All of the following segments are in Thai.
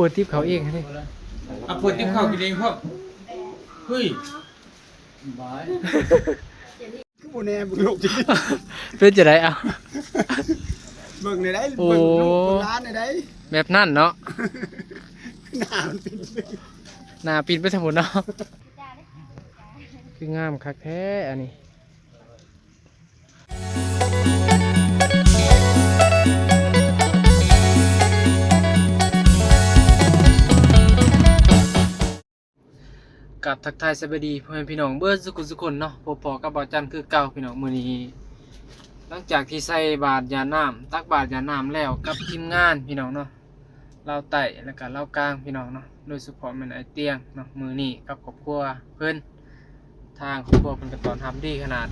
เปิดทิปเขาเองให้ดิ เอาเปิดติ๊บข้าวกินเองพ่อเฮ้ย โอ้แน่เบิ่งลูกจิ เป็นจะได้เอา เบิ่งในได้ โอ้ เบิ่งลูกเบิ่งร้านในได้ แบบนั่นเนาะ หน้ามันเป็น หน้าปีนไปสมุนเนาะคืองามคักแท้อันนี้กับทักทายสวัสดีพ่อแม่พี่น้องเบิร์ดสุขุนเนาะพบกับบ่าวจันคือเก่าพี่น้องมื้อนี้หลังจากที่ใส่บาตรยาน้ำตักบาตรยาน้ำแล้วกับทีมงานพี่น้องเนาะเราไต่แล้วก็เรากลางพี่น้องเนาะโดยเฉพาะแม่นไอเตียงเนาะมื้อนี้กับครอบครัวเพิ่นทางครอบครัวเพิ่นก็ตอนทำดีขนาด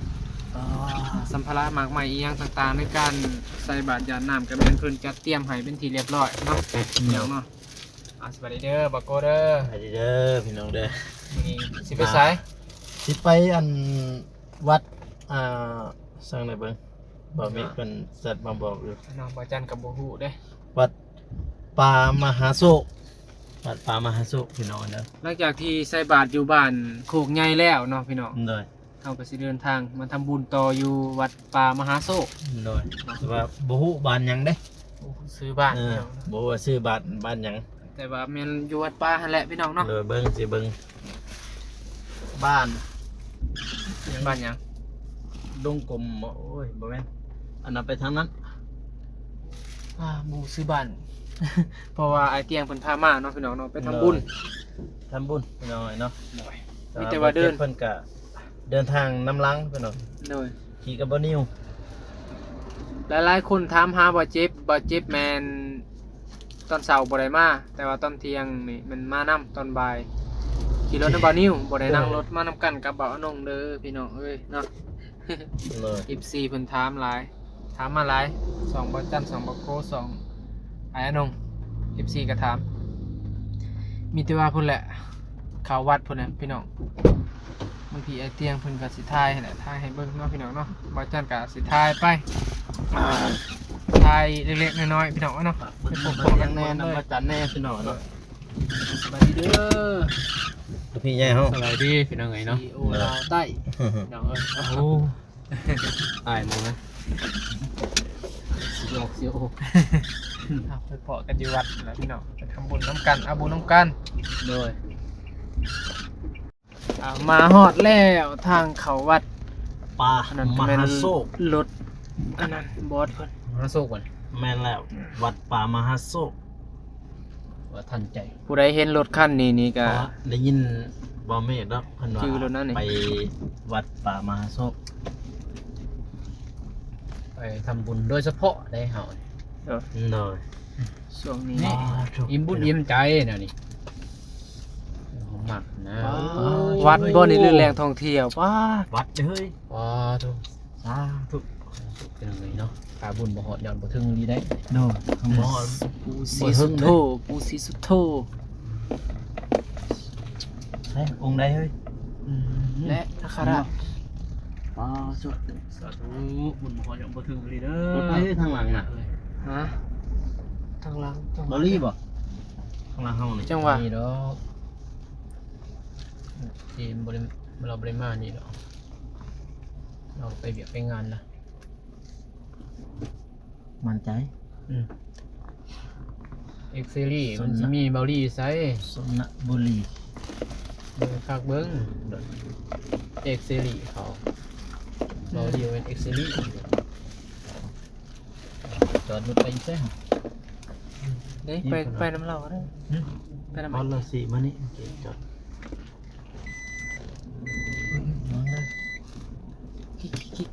สัมภาระมากมายอีหยังต่างๆในการใส่บาตรยาน้ำก็แม่นเพิ่นจัดเตรียมให้เป็นที่เรียบร้อยเนาะพี่น้องเนาะสวัสดีเด้อบักโกเด้อ สวัสดีเด้อพี่น้องเด้อ มื้อนี้สิไปไส สิไปอันวัดสร้างไหนเบิ่งบ่มีเพิ่นสัตว์มาบอกอยู่ น้องบ่จันกับบ่ฮู้เด้ วัดป่ามหาโศกวัดป่ามหาโศกพี่น้องเด้อ หลังจากที่ใส่บาตรอยู่บ้านโคกใหญ่แล้วเนาะพี่น้อง โดย เฮาก็สิเดินทางมาทำบุญต่ออยู่วัดป่ามหาโศก โดยแต่ว่าบ่ฮู้บ้านหยังเด้ ซื้อบ้าน เอ พี่ อ น้อง บ่ว่าชื่อบ้านหยัง แต่ว่าแม่นอยู่วัดป่าหั่นแหละพี่น้องเนาะ เลยเบิ่งสิเบิ่งบ้าน บ้านหยัง ดงกลมบ่โอ้ยบ่แม่นอันนั้นไปทางนั้น บ่ซื้อบ้าน เพราะว่าไอ้เตียงเพิ่นพามาเนาะพี่น้องเนาะไปทำบุญ ทำบุญพี่น้องเนาะ มีแต่ว่าเดิน เพิ่นก็เดินทางนำหลังพี่น้อง โดย ขี่กับบ่นิว หลายๆคนถามหาบ่เจ็บแม่นตอนเช้าบ่ได้มาแต่ว่าตอนเที่ยงนี่มันมานํตอนบ่ายขี่รถนำบ่าวนิ้วบ่ได้นั่งรถมานำกันกับบ่าวอนงเด้อพี่น้องเอ้ยเนาะ เลย 14เพิ่นถามหลายถามมาหลาย2บ่จัน2บ่โก2ไอ้อนง14ก็ถาม มีแต่ว่าพุ่นแหละเข้าวัดพุ่นน่ะพี่น้องบางทีไอ้เตียงเพิ่นก็สิถ่ายให้แหละถ่ายให้เบิ่งเนาะพี่น้องเนาะบ่จันก็สิถ่ายไปถ่ายเล็กๆน้อยๆพี่น้องเนาะ เบิ่ง ไป บ่ พบ ยั กัน ง แน่ แน่ น นำ เล มาย จันแน่พี่น้องเนาะ สวัสดีเด้อ พี่ใหญ่เฮา สบายดีพี่น้องไงเนาะ CEO ลาวใต้พี่น้องเอ้ย โอ้ตายมองนะเสียว เอาไปเพาะกันอยู่วัดแล้วพี่น้องไปทำบุญน้ำกันเอาบุญน้ำกัน โดย มาฮอดแล้วทางเขาวัด ป่า อันนั้น ม แม่น หาโศก รถอันนั้นบอสเพิ่น มาโซกก่อน แม่นแล้ววัดป่ามหาโศก ว่าทันใจ ผู้ใดเห็นรถคันนี้นี่ เพ ก็ ราะว่าได้ยินบ่เมฆเนาะเพิ่นว่า ชื่อรถนั้นนี่ ไปวัดป่ามหาโศก ไปทำบุญโดยเฉพาะได้เฮา โดย ช่วงนี้ นี่ ถูก อิ่มบุญอิ่มใจนะนี่ผมหมักนะ วัดบ่นี่เรื่องแรงท่องเที่ยวว้า วัดเฮ้ย ว้าทุก สาธุ เป็นยังไงเนาะกาบุญบ่หอดย้อนบ่ถึงดีได้ โดยคำว่า ปูสีสุดโทปูสีสุดโท ใช่องค์ใดเฮ้ย และนาคราช อ๋อสุด สาธุบุญบ่หอดย้อนบ่ถึงดีเด้อ รถไฟเฮ้ยทางหลังน่ะ ฮะทางหลังจังห ล วะ อรี่บ่ข้างหลังเฮานี่ จังหวะ นี่ดอกทีมบริเราบริมานี่ดอกเราไปเบียกไปงานนะ มั่นใจ เอ็กซ์รี่มันจะมีเบลลี่ไซส์ สนบุรี เบิ้งคักเบิ้งเอ็กซ์รี่เขาเบลลี่เป็นเอ็กซ์รี่จอดรถไปอีกแล้ว เด้ไปน้ำเราก็ได้ไปน้ำ พอ มัน ละสิมานี่โอเคจอดน้องเด้อ คิก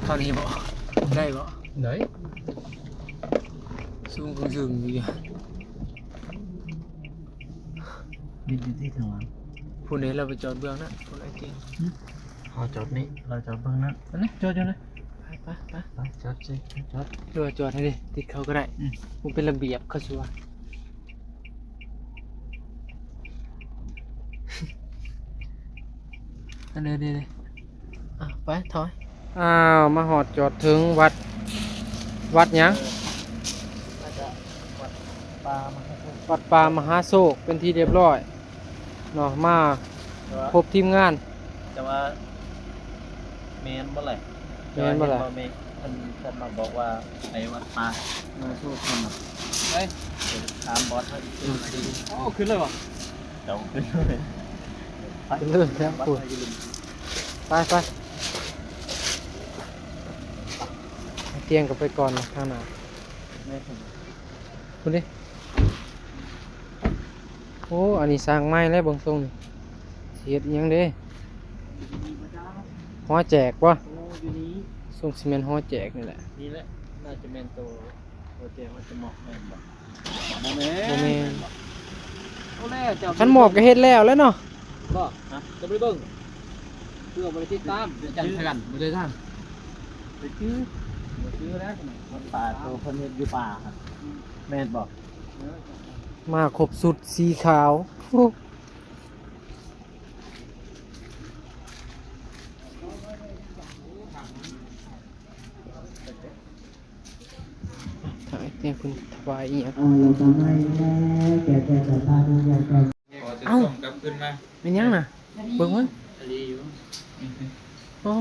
เท่านี้บ่ได้บ่ ไหน สูงคือสูงอยู่ บิดอยู่ที่ทางหลัง ผู้นี้เราไปจอดเบื้องนั้นผู้ไอ้เตียง เอาจอดนี่เราจอดเบื้องนั้น อันนี้จอดอยู่นะ ไป ไปจอดสิจอด ดูจอดให้ดิติดเขาก็ได้มันเป็นระเบียบเขาชัวอันนี้อ่ะไปถอย อ้าวมาหอดจอดถึงวัดวัดหยัง น่าจะวัดปลามาครับ วัดป่ามหาโศกเป็นที่เรียบร้อยเนาะมา แต่ว่า พบทีมงาน แต่ว่าแมนบ่ไหร่ แม่นบ่ล่ะ เมนท่านมาบอกว่าไปวัดปลามาสู้ทำอ่ะ เฮ้ย เดี๋ยวถามบอสท่านขึ้นมาดี โอ้ขึ้นเลยบ่ เดี๋ยวขึ้นเลยไป ขึ้นเลยแล้ว วัด พูด ไปยืน ไปเตียงกับไปก่อนนะข้างหน้า ไม่ถึง คุณดิโอ้อันนี้สร้างไม้แล้วเบางตรงนี่เสียดอิหยังเด้หัวแจกวะ โอ้อยู่นี้ ส่งซีเมนต์หัวแจกนี่แหละ นี่แหละน่าจะแมนตัวเตียงมันจะเหมาะแมนบอก โมเม โมเมน โอ้แม่เจ้า ขันหมอบก็เฮ็ดแล้วแล้วเนาะ บ่ ฮะ จะไปเบิ่งเพื่อบริติดตามจันทร์กันบ่ได้ทางไปชื่อแล้ว วัดป่าตัวคนเฮ็ดอยู่ป่าครับแมนบอก มาครบสุดสีขาวโอ้ถ่ายเตียงคุณถวายอีหยัง เอ้าเป็นยังน่ะเบิ่งมั้ง ดีอยู่ โอ้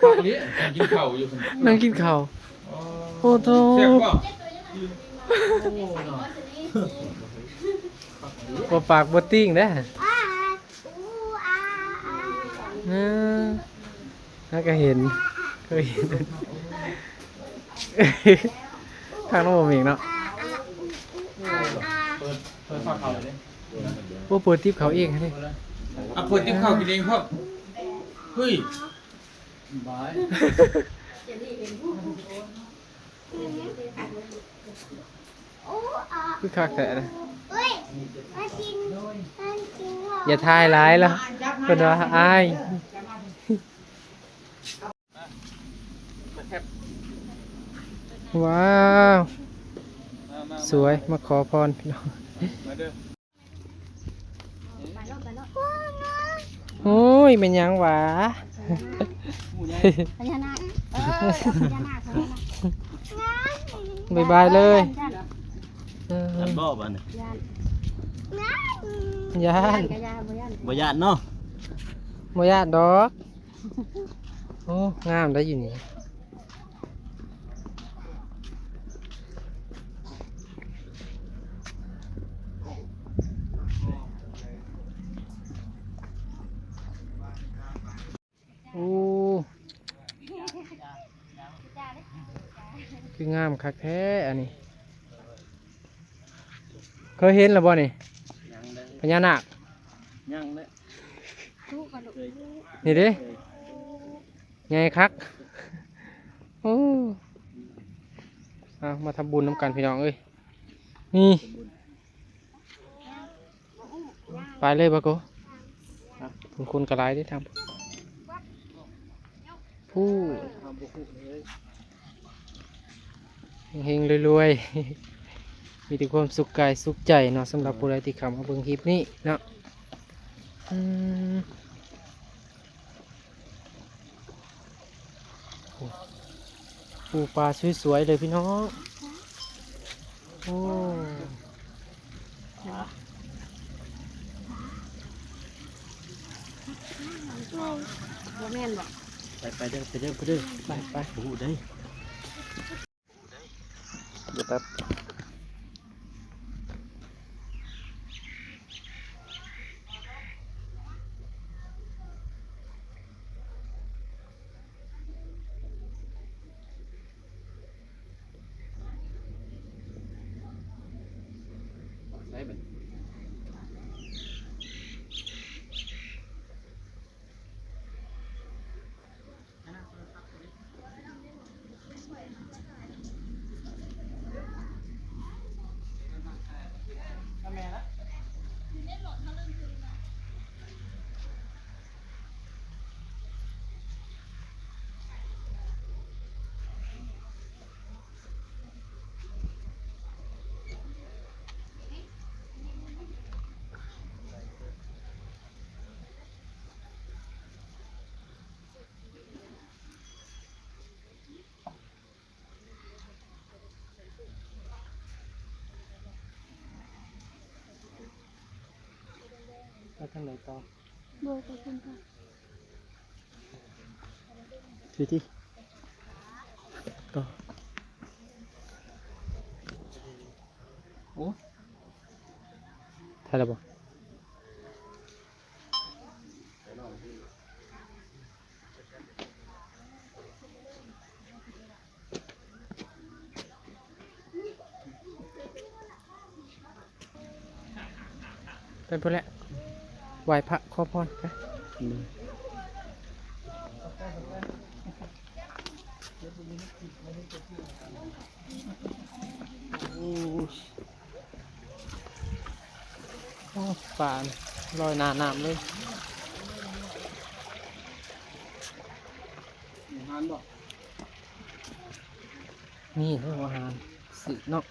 ปากนี้กินข้าวอยู่คน นั่งกินข้าวโอ้โธ่ แซ่บป่ะ บ่ปากบ่ติ้งเด้อเออถ้าก็เห็นเคยเห็นทางน้องบ่มีเนาะ เปิดฝากเขาเลย บ่เปิดทิปเขาเองเด้ อ่ะเปิดติ๊บข้าวกินเองครับเฮ้ย บาย คือคักแท้นะอย่าทายร้ายแล้วเพิ่นว่าอายว้าวสวยมาขอพรพี่น้อง มาเด้อ โอ้ยเป็นหยังหวะ พญานาคพญานาค บายบายเลยเออ ยันบ่บ้านย ย่าน กะยาบ่ยาน บ่ญาติเนาะ บ่ย่านดอกโอ้งามได้อยู่นี่โอ้คืองามคักแท้อันนี้เคยเห็นแล้วบ่นี่ ยังได้ พญานาค ยังได้ ทุกกระดูก นี่เด้ไงคักโอ้เอามาทำบุญน้ำกันพี่น้องเอ้ยนี่ไปเลยบะโกคุณกระไรได้ทำผู้เฮงๆรวยๆ มีแต่ความสุขกายสุขใจเนาะสำหรับผู้ใดที่เข้ามาเบิ่งคลิปนี้เนาะอืมปูปลาสวยๆเลยพี่น้องโอ้ บ่แม่นบ่ ไปเด้อไปเด้อไปเด้อไปโอ้โหได้ เดี๋ยวแป๊บ ข้างไหนต่อ โบไปคุณค่ะ ทีที่ต่อ โอ้ ถ่ายแล้วบ่ ไปพุ่นแหละไหว้พระขอพรไปโอ้ป่านลอยหน้าน้ำเลย งานบ่ นี่เรื่องอาหารสิเนาะ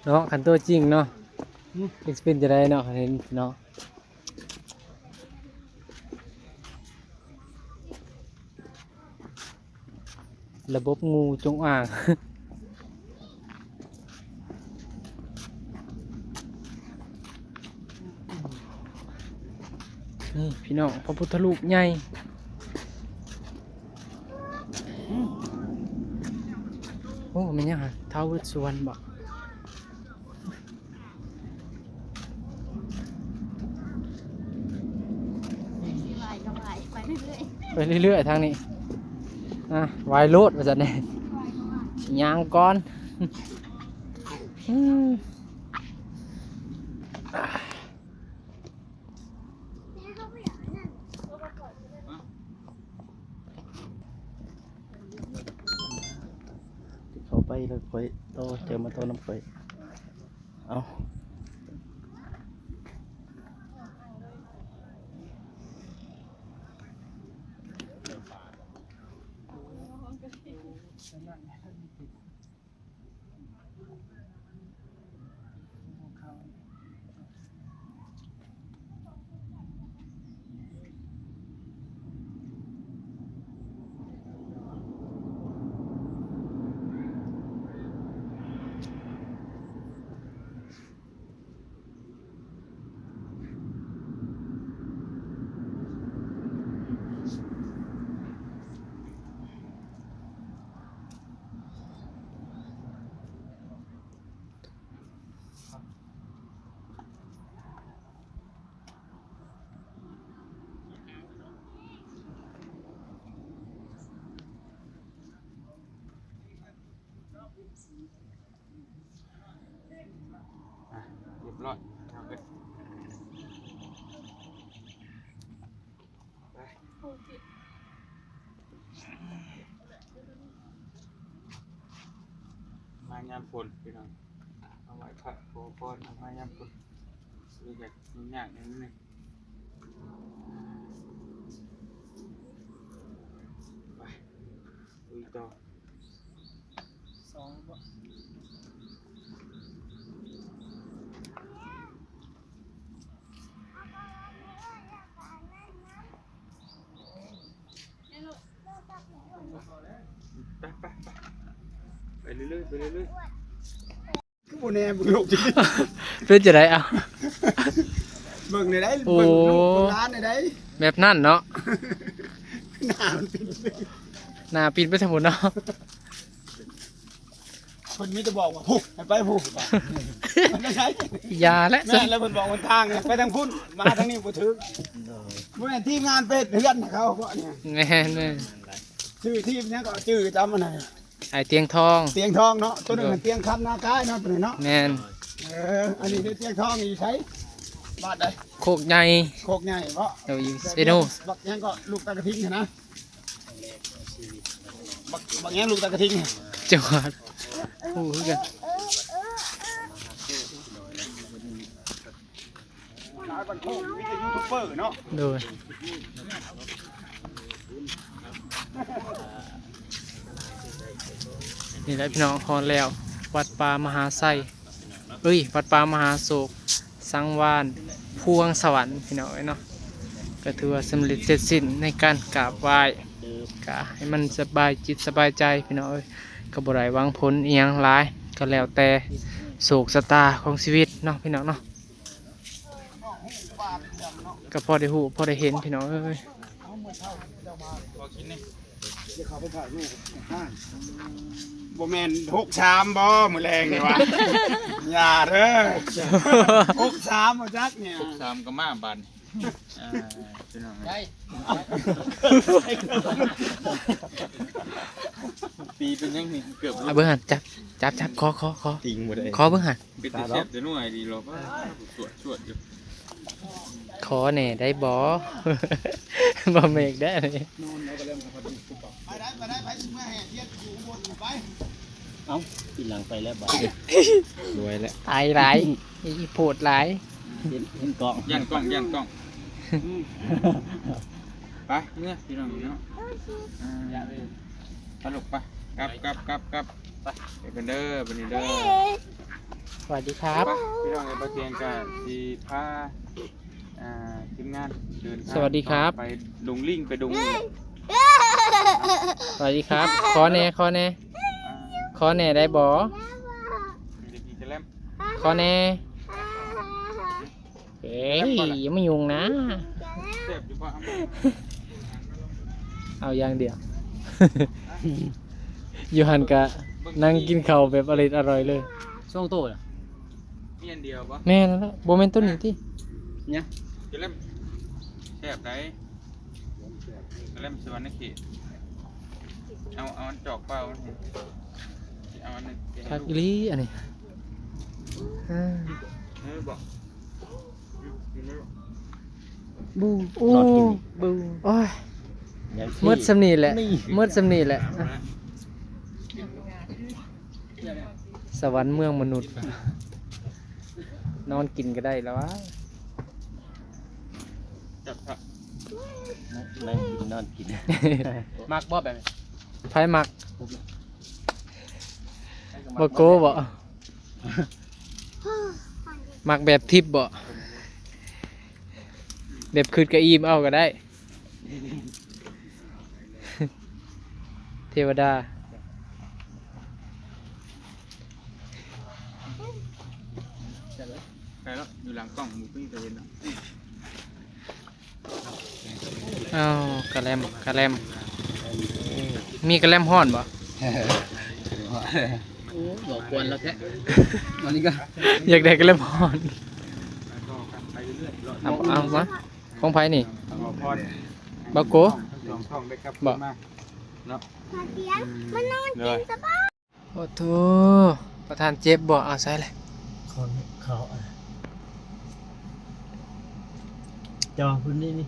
เนาะขันตัวจริงเนาะเอ็กซ์เพนจะได้เนาะเห็นเนาะระบบงูจงอ่าง นี่พี่น้องพระพุทธรูปใหญ่โอ้มันยังฮะท้าวเวสสุวรรณบ่ สิไหวก็ไหวไปเรื่อย ไปเรื่อยๆทางนี้นะวายโลดมาจัดเนี่ยยางก้อน อืม เขาไปเลยค่อยโตเจอมาโตน้ำค่อยเอาเรียบร้อยเอาไปมายามฝนพี่น้องเอาไว้พักโคพรเอามายามฝนซื้อจากมียากนิดนึงไปดูต่อ สองบ่ ไปเรื่อยๆไปเรื่อย คือบ่แน่เบิ่งลูกจิ เป็นจะได้เอา เบิ่งได้ โอ้ เบิ่งลูกเบิ่งร้านได้ แบบนั่นเนาะ หน้ามันเป็น หน้าปีนไปทั้งหมดเนาะ คนมีแต่บอกว่าพุกให้ไปพุกมันไม่ใช่ ยาและ แม่แล้วเพิ่นบอกวันทางไปทางพุ่นมาทางนี้บ่ถึงบ่แม่นทีมงานเป็ดเฮือนเขาบ่เนี่ย แม่นแม่น ชื่อทีมเนี้ยก็ชื่อจำมันน่ะ ไอเตียงทอง เตียงทองเนาะตัวนึงมันเตียงคำนากายเนาะตัวนี้เนาะ แม่น อันนี้เตียงทองนี่ใช้บาดใด โคกใหญ่ โคกใหญ่เพราะ เดี๋ยวอยู่เซโน บักยังก็ลูกตะกระทิงนะบักยังลูกตะกระทิง จังหวัดโอ้ยกัน หลายบันโคกมีแต่ยูทูบเบอร์เนาะ โดยนี่แหละพี่น้องฮอนแล้ว วัดป่ามหาไซวัดป่ามหาโศก สังวานพวงสวรรค์พี่น้องเนาะก็ถือว่าสำเร็จเสร็จสิ้นในการกราบไหว้ก็ให้มันสบายจิตสบายใจพี่น้องก็บ่ได้หวังผลอีหยังหลาย ก็แล้วแต่โศกชะตาของชีวิตเนาะพี่น้องเนาะก็พอได้ฮู้พอได้เห็นพี่น้องเอ้ย บ่แม่น6 ชามบ่มื้อแรงนี่วะ อย่าเด้อ6 ชามบ่จักเนี่ย ตามก็มาบันพี่น้องได้ปีเป็นยังนี่เกือบ เอาเบิ่งหันจับขอ ติงบ่ได้ ขอเบิ่งหัน เป็นแต่เสียบจะนุ่ยดีหรอกชวดอยู่ ขอแหน่ได้บ่ บ่เมกได้เลย กินหลังไปแล้วบ่รวยแล้ว ตายหลายอีโพดหลาย เห็นกล้อง ย่างกล้องไปเนี่ยพี่น้องเนาะตลกไปกลับไปเป็นเด้อเป็นเด้อ สวัสดีครับ พี่น้องในประเทศกันที่พาทีมงานเดินทาง สวัสดีครับ ไปดงลิงไปดง สวัสดีครับ ขอแหน่ขอแหน่ได้บ่ ดีจะเล่ม ขอแหน่เฮ้ยอย่ามายุ่งนะ เสียบอยู่ป่ะ เอาอย่างเดียว อยู่หันกะนั่งกินข้าวแบบอร่อยเลย ช่วงโตน่ะ มีอันเดียวป่ะ แม่นั่นแหละโบเมนต้นนี้ที่ จะเล่มแซ่บได้จะเล่มสวรรค์เขตเอาอันจอกเปล่าเอาอันนึง คักอีหลีอันนี้อ่า บอก บูโอ้บูโอ้ยมืดสำนีแหละมืดสำนีแหละสวรรค์เมืองมนุษย์ นอนกินก็ได้แล้ววะ จับผัก นั่งกินนอนกิน มักบ่แบบนี้ ไพ่มักบ่โก้บ่มักแบบทิพย์บ่แบบคืดกระอีมเอาก็ได้ เทวดา ใครแล้วอยู่หลังกล้องมูปิ้งจะเห็น อ้าวกระแลมมีกระแลมห้อนบ่ บอกควรแล้วแท้วันนี้ก็ อยากได้กระแลมห้อน ไปเรื่อย เอามาของไผนี่ เอาพอด บ่โก ลองท่องได้ครับมาเนาะ มาเตียงมันนอน เลย สบาย โอ้โธประธานเจ็บบ่เอาใส่เลย คนเขาจอพื้นที่นี่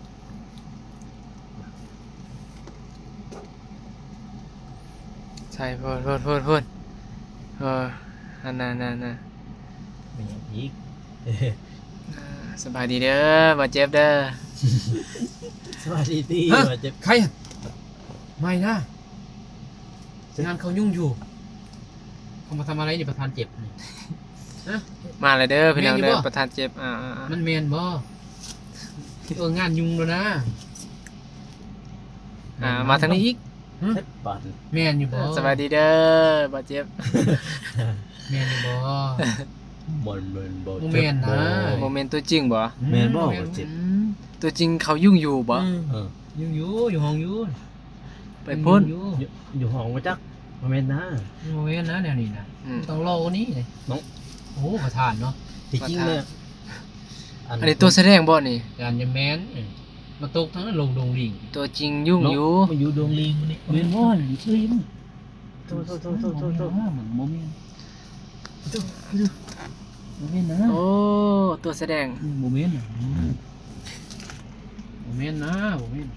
ใส่พูดนั่น ไม่อยากอีก สบายดีเด้อบ่เจ็บเด้อ สวัสดีตี ฮะ ว่าจะ ใครอะไม่นะงานเขายุ่งอยู่เขามาทำอะไรนี่ประธานเจ็บนี่ มาเลยเด้อพี่น้อง แม่นอยู่ เด้อ บ่ ประธานเจ็บมันเมนบ่งานยุ่งแล้วนะ มาทางนี้อีก เช็ดปัน แมนอยู่บ่ สบายดีเด้อบ่เจ็บ แมนอยู่บ่ บนบ่ บ่แม่นนะ โมเมนต์ตัวจริงบ่ แม่นบ่เจ็บ ตัวจริงเขายุ่งอยู่บ่ เออ ยุ่งอยู่ห้องอยู่ ไปพ่น อยู่ อยู่ห้องมาจักมาแม่นนะ โมเมนนะแนวนี้นะ อืม ต้องรอคนนี้เลย น้อง โอ้ประธานเนาะ ที่จริงเนี่ย อันนี้ตัวแสดงบ่นี่ การจะแมนมาตกทั้งนั้นลงดงลิง ตัวจริงยุ่งอยู่ มันอยู่ดวงลิงนี่ เมนบ่อนอยู่ชื่อมัน โตเหมือนโมเมนโมเมนนะ โอ้ตัวแสดง โมเมนนะโมเมนนะโมเมน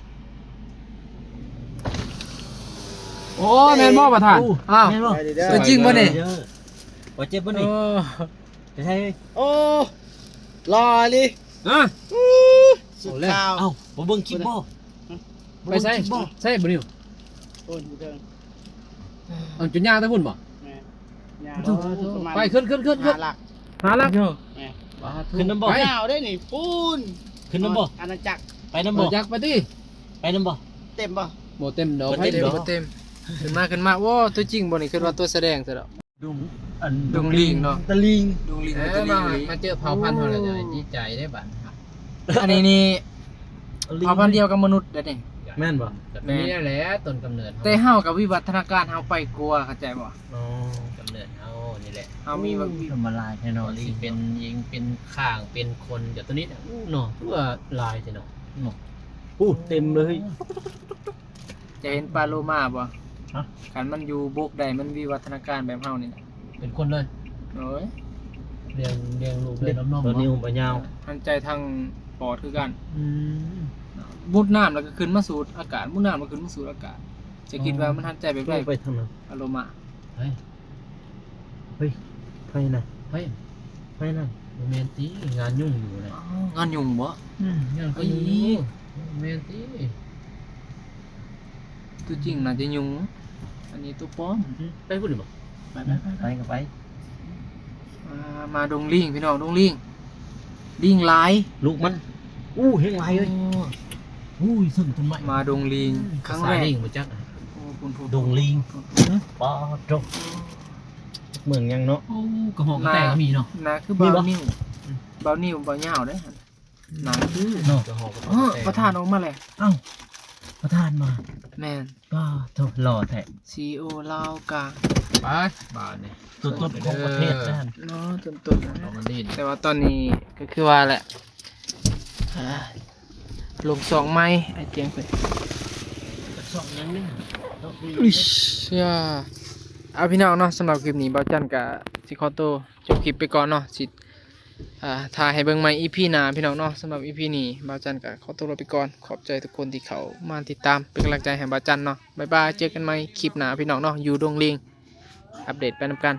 โอ้แมนบ่ประธาน อ้าว แม่นบ่ ตัวจริงบ่นี่ ว่าเจ็บบ่นี่ โอ้ จะใช่ โอ้รอเลย อ่ะ สุดข่าว เอ้าบ่เบิ่งคลิปบ่ ไปใส่ใส่บ่นิว โอ้ยอยู่เทิง เอาจุนยางตะพุ่นบ่ แม่ยา ไปขึ้น หาหลัก หาลัก แม่ ขึ้นน้ำบ่ ไป ยาวได้นี่ปูน ขึ้นน้ำบ่ อาณาจักร ไปน้ำ บ่ บ่ จักไปติ ไปน้ำบ่ เต็มป่ะ บ่เต็มดอก บ่ ไป เต็ม เต็มบ่เต็มขึ้นมาโว้ตัวจริงบ่นี่คือว่าตัวแสดงซะดอก ดุง อัน ดงลิงเนาะ ตะลิง ดงลิง เอ กับ อ ตะลิ มาง ลิง มาเจอเผ่าพันธุ์เท่าไหร่จะดีใจได้บัด อันนี้นี่เอาพันธุ์เดียวกับมนุษย์เด้อนี่ แม่นบ่ แบบนี้แหละต้นกำเนิด แต่เฮากับวิวัฒนาการเฮาไปกลัวเข้าใจบ่ อ๋อก ำเนิดเอานี่แหละ เฮามีแบบ ทำมาลายแน่นอน สิเป็นยิงเป็นข้างเป็นคนเดี๋ยวตัวนี้อู้เนาะตัวลายสิเนาะ อู้เต็มเลย จะเห็นปลาโลมาบ่ ฮะ คันมันอยู่บกใดมันวิวัฒนาการแบบเฮานี่นะ เป็นคนเลย โอ้ย เรียงลูกเลยน้ำนม ตัวนี้ผมยาว หันใจทางปอดคือกัน อืม มุดน้ำแล้วก็ขึ้นมาสูดอากาศมุดน้ำแล้วขึ้นมาสูดอากาศ จะคิดว่ามันหันใจแบบไร ไปทางนั้น ปลาโลมา เฮ้ย ไปน่ะ เฮ้ย ไปนั่น โมเมนตีงานยุ่งอยู่เลย อ้าวงานยุ่งบ่ งานก็ยุ่งอยู่โมเมนตี ตัวจริงน่าจะยุ่งอันนี้ตัวปลอม ไปพูดดิบ่ ไป ไปก็ไป มาดงลิงพี่น้องดงลิงลิงหลาย ลูกมันอู้เฮงไรเอ้ย อุ้ยซึ่งต้นไม้ มาดงลิงครั้งแร สาย ก ลิงบ่จัก โอ้คุณผู้ ดงลิงปอดกเมืองยังเนาะ โอ้กระหอกกระแตกก็มีเนาะ นาคือ มี เบา บ่ นิ่วเบานิ่วเบาเหยาวได้อนาคือ เนาะกระหอกกระ เออประธานออกมาเลย เอ้าประธานมา แมน ป้าโถหล่อแท้ ซีโอลาวกลาง ไปบ้านนี่ ตัวต้นของประเทศนั่น เนาะต้นๆ เรา นะ มันดีน แต่ว่าตอนนี้ก็คือว่าแหละอ่าลงสองไม้ไอ้เจียงไป สองยังนึง อิชย่าเอาพี่น้องเนาะสำหรับคลิปนี้เบาจันกับสิคอโตวจบคลิปไปก่อนเนาะสิถ่ายให้เบิ่งใหม่ EP หน้าพี่น้องเนาะสำหรับ EP นี้เบาจันกับขอตัวลาไปก่อนขอบใจทุกคนที่เขามาติดตามเป็นกำลังใจให้เบาจันเนาะบ๊ายบายเจอกันใหม่คลิปหน้าพี่น้องเนาะอยู่ดงลิงอัปเดตไปนำกัน